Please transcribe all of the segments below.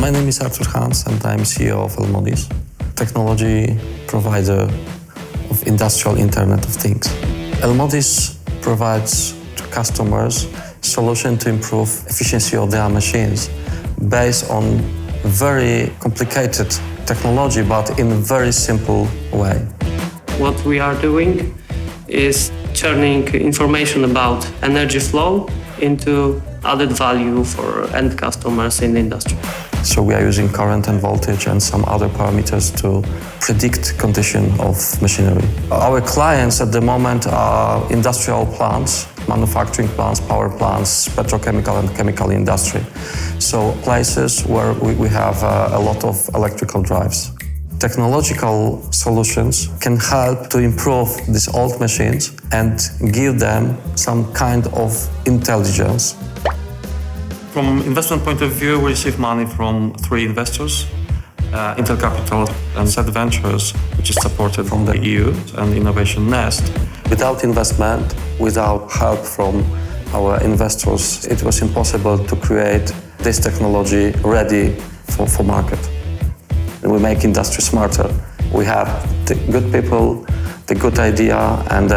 My name is Artur Hans and I'm CEO of Elmodis, technology provider of industrial Internet of Things. Elmodis provides to customers solution to improve efficiency of their machines based on very complicated technology, but in a very simple way. What we are doing is turning information about energy flow into added value for end customers in the industry. So we are using current and voltage and some other parameters to predict condition of machinery. Our clients at the moment are industrial plants, manufacturing plants, power plants, petrochemical and chemical industry. So places where we have a lot of electrical drives. Technological solutions can help to improve these old machines and give them some kind of intelligence. From investment point of view, we receive money from three investors, Intel Capital and Set Ventures, which is supported from the EU, and Innovation Nest. Without investment, without help from our investors, it was impossible to create this technology ready for market. And we make industry smarter. We have the good people, the good idea, and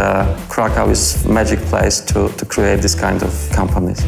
Krakow is a magic place to create this kind of companies.